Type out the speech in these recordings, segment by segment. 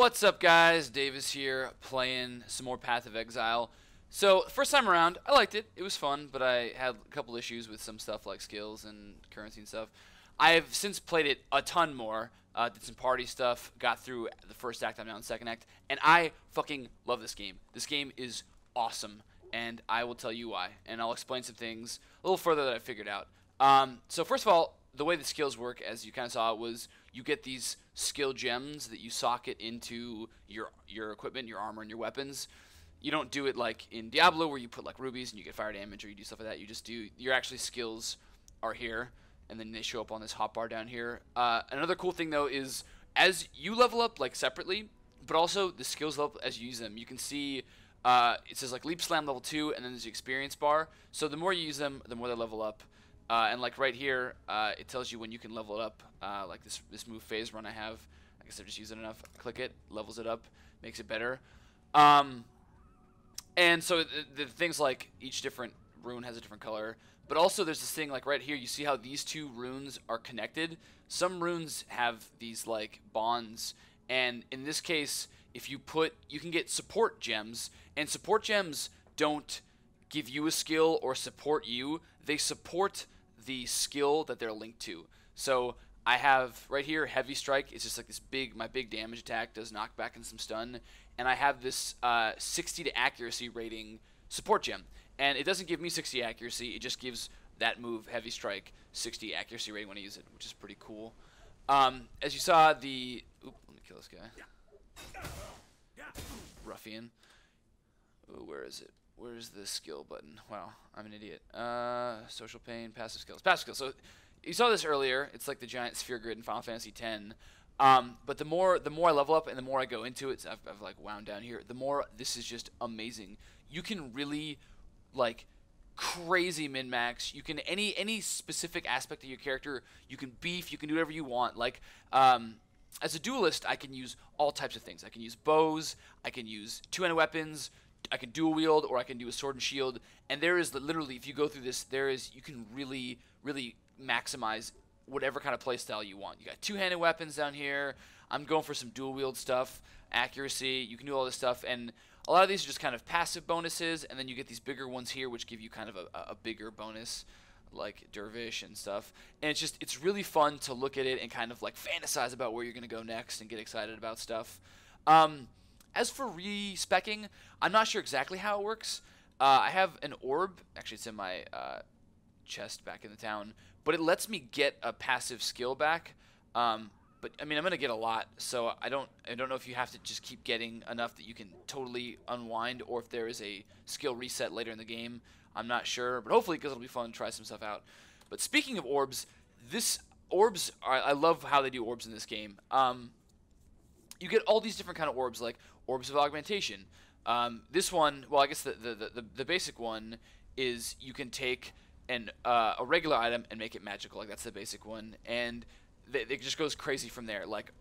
What's up, guys? Davis here, playing some more Path of Exile. So, first time around, I liked it. It was fun, but I had a couple issues with some stuff like skills and currency and stuff. I've since played it a ton more, did some party stuff, got through the first act, I'm now in the second act, and I fucking love this game. This game is awesome, and I will tell you why, and I'll explain some things a little further that I figured out. So first of all, the way the skills work, as you kind of saw, was you get these skill gems that you socket into your equipment, your armor, and your weapons. You don't do it like in Diablo where you put like rubies and you get fire damage, or you do stuff like that. You just do your actually skills are here, and then they show up on this hotbar down here. Another cool thing though is as you level up like separately, but also the skills level up as you use them. You can see it says like leap slam level 2, and then there's the experience bar. So the more you use them, the more they level up. And like right here, it tells you when you can level it up. Like this move phase run I have. I guess I've just used it enough. Click it, levels it up, makes it better. And so the things like each different rune has a different color. But also there's this thing like right here, you see how these two runes are connected? Some runes have these like bonds. And in this case, if you can get support gems. And support gems don't give you a skill or support you. They support the skill that they're linked to. So I have right here heavy strike. It's just like this my big damage attack does knockback and some stun, and I have this 60 to accuracy rating support gem, and it doesn't give me 60 accuracy. It just gives that move heavy strike 60 accuracy rating when I use it, which is pretty cool. As you saw, let me kill this guy. Ruffian. Ooh, where is it? Where's the skill button? Wow, I'm an idiot. Social pain, passive skills. Passive skills. So you saw this earlier. It's like the giant sphere grid in Final Fantasy X. But the more I level up and the more I go into it, I've like wound down here. The more this is just amazing. You can really like crazy min max. You can any specific aspect of your character. You can beef. You can do whatever you want. Like as a duelist, I can use all types of things. I can use bows. I can use two-handed weapons. I can dual wield, or I can do a sword and shield, and there is literally, if you go through this, you can really maximize whatever kind of playstyle you want. You got two-handed weapons down here. I'm going for some dual wield stuff, accuracy. You can do all this stuff, and a lot of these are just kind of passive bonuses, and then you get these bigger ones here, which give you kind of a bigger bonus, like Dervish and stuff. And it's really fun to look at it and kind of like fantasize about where you're gonna go next and get excited about stuff. As for re-speccing, I'm not sure exactly how it works. I have an orb. Actually, it's in my chest back in the town. But it lets me get a passive skill back. But, I mean, I'm going to get a lot. So I don't know if you have to just keep getting enough that you can totally unwind, or if there is a skill reset later in the game. I'm not sure. But hopefully, because it'll be fun to try some stuff out. But speaking of orbs, I love how they do orbs in this game. You get all these different kind of orbs, like orbs of augmentation. This one, well, I guess the basic one is you can take a regular item and make it magical. Like that's the basic one, and it just goes crazy from there. Like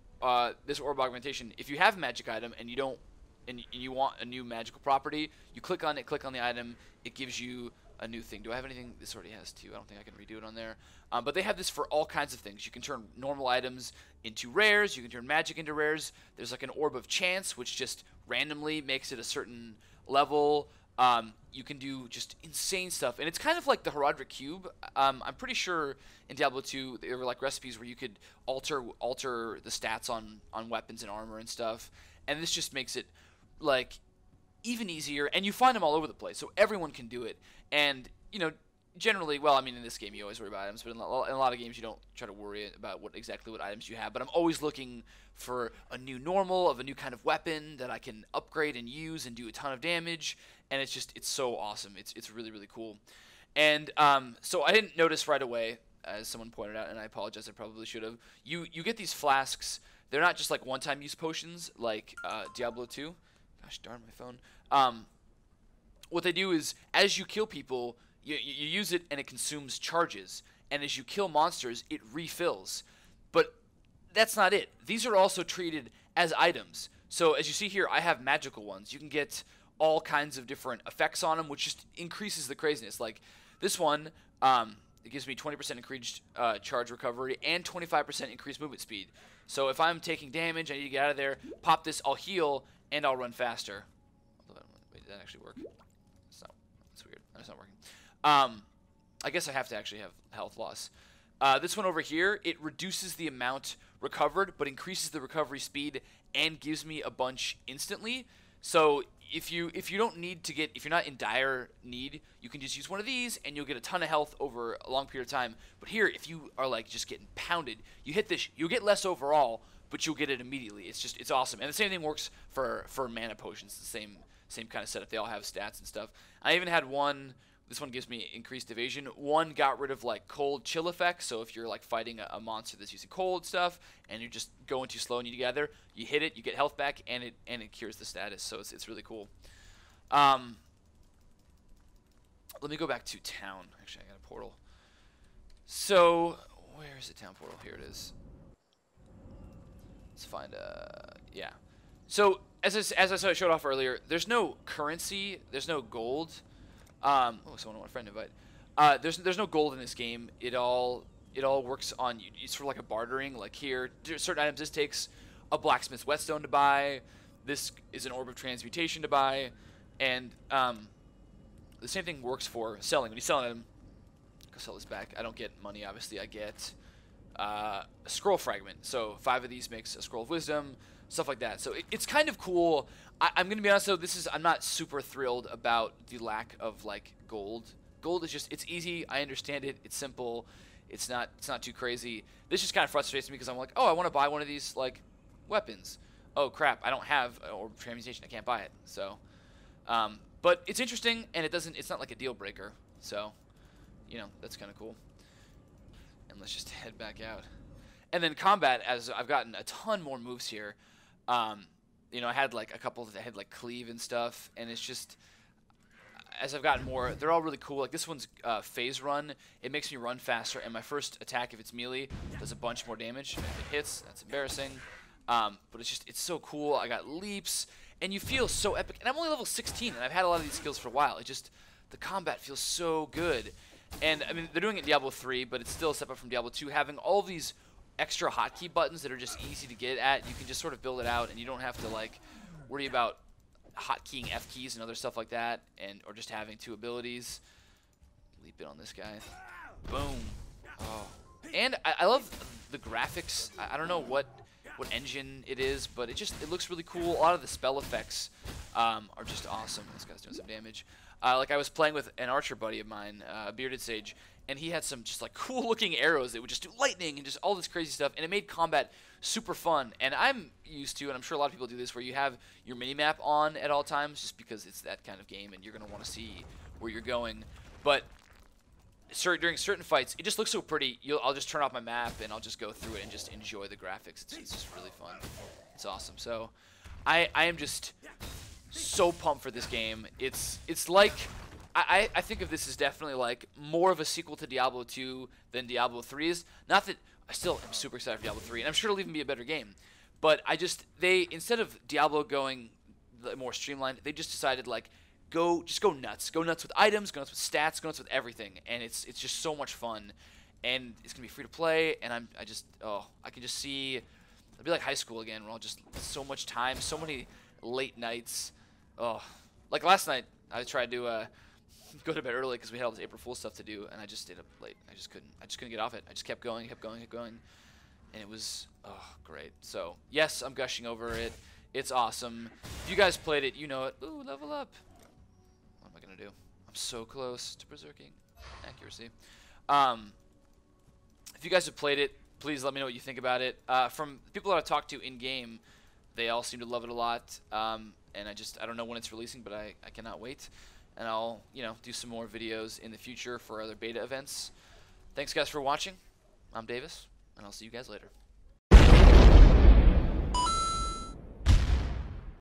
this orb augmentation, if you have a magic item and you want a new magical property, you click on it, click on the item, it gives you a new thing. Do I have anything? This already has two. I don't think I can redo it on there. But they have this for all kinds of things. You can turn normal items into rares. You can turn magic into rares. There's like an orb of chance, which just randomly makes it a certain level. You can do just insane stuff. And it's kind of like the Herodric Cube. I'm pretty sure in Diablo 2 there were like recipes where you could alter the stats on weapons and armor and stuff. And this just makes it like even easier, and you find them all over the place, so everyone can do it. And generally, well, I mean, in this game you always worry about items, but in a lot of games you don't try to worry about exactly what items you have. But I'm always looking for a new normal of a new kind of weapon that I can upgrade and use and do a ton of damage, and it's so awesome. It's really cool. And so I didn't notice right away, as someone pointed out, and I apologize, I probably should have. You get these flasks. They're not just like one-time use potions like Diablo 2. Gosh darn my phone. What they do is, as you kill people, you use it and it consumes charges. And as you kill monsters, it refills. But that's not it. These are also treated as items. So as you see here, I have magical ones. You can get all kinds of different effects on them, which just increases the craziness. Like this one, it gives me 20% increased charge recovery and 25% increased movement speed. So if I'm taking damage, I need to get out of there, pop this, I'll heal, and I'll run faster. Wait, did that actually work? It's not. It's weird. It's not working. I guess I have to actually have health loss. This one over here, it reduces the amount recovered, but increases the recovery speed and gives me a bunch instantly. So if you don't need to if you're not in dire need, you can just use one of these and you'll get a ton of health over a long period of time. But here, if you are like just getting pounded, you hit this, you'll get less overall, but you'll get it immediately. It's awesome. And the same thing works for mana potions. The same kind of setup. They all have stats and stuff. I even had one. This one gives me increased evasion. One got rid of like cold chill effects. So if you're like fighting a monster that's using cold stuff and you're just going too slow and you gather, you hit it, you get health back, and it cures the status. So it's really cool. Let me go back to town. Actually, I got a portal. So where is the town portal? Here it is. Let's find yeah. So as I showed off earlier, there's no currency. There's no gold. Oh, someone want a friend invite. There's no gold in this game. It all works on, it's sort of like a bartering. Like here, certain items. This takes a blacksmith's whetstone to buy. This is an orb of transmutation to buy, and the same thing works for selling. When you sell an item, go sell this back. I don't get money, obviously. I get a scroll fragment. So 5 of these makes a scroll of wisdom, stuff like that. So it's kind of cool. I'm gonna be honest though, I'm not super thrilled about the lack of like gold. Gold is just, it's easy, I understand it, it's simple, it's not too crazy. This just kind of frustrates me because I'm like, oh, I want to buy one of these like weapons. Oh crap, I don't have orb of transmutation, I can't buy it. So but it's interesting, and it's not like a deal breaker. So, you know, that's kind of cool. And let's just head back out. And then combat, as I've gotten a ton more moves here. You know, I had like a couple that had like cleave and stuff, and it's just, as I've gotten more, they're all really cool. Like this one's phase run. It makes me run faster, and my first attack, if it's melee, does a bunch more damage. If it hits, that's embarrassing. But it's so cool. I got leaps, and you feel so epic. And I'm only level 16, and I've had a lot of these skills for a while. The combat feels so good. And I mean, they're doing it in Diablo 3, but it's still a step up from Diablo 2. Having all these extra hotkey buttons that are just easy to get at, you can just sort of build it out, and you don't have to like worry about hotkeying F keys and other stuff like that, or just having 2 abilities. Leap it on this guy. Boom. Oh. And I love the graphics. I don't know what engine it is, but it looks really cool. A lot of the spell effects are just awesome. This guy's doing some damage. Like I was playing with an archer buddy of mine, Bearded Sage, and he had some just like cool looking arrows that would just do lightning and just all this crazy stuff, and it made combat super fun. And I'm used to, and I'm sure a lot of people do this, where you have your minimap on at all times just because it's that kind of game and you're going to want to see where you're going. But during certain fights, it just looks so pretty. I'll just turn off my map and I'll just go through it and just enjoy the graphics. It's just really fun. It's awesome. So I am just so pumped for this game. It's like, I think of this as definitely like more of a sequel to Diablo 2 than Diablo 3 is. Not that I still am super excited for Diablo 3, and I'm sure it'll even be a better game. But instead of Diablo going more streamlined, they just decided like, just go nuts. Go nuts with items, go nuts with stats, go nuts with everything. And it's just so much fun. And it's gonna be free to play, and I can just see it'll be like high school again, where I'll just so much time, so many late nights. Oh, like last night I tried to go to bed early because we had all this April Fool's stuff to do, and I just stayed up late. I just couldn't get off it. I just kept going, and it was great. So yes, I'm gushing over it. It's awesome. If you guys played it, you know it. Ooh, level up. What am I gonna do? I'm so close to berserking accuracy. If you guys have played it, please let me know what you think about it. From people that I've talked to in game, they all seem to love it a lot. And I don't know when it's releasing, but I cannot wait. And I'll, do some more videos in the future for other beta events. Thanks guys for watching. I'm Davis, and I'll see you guys later.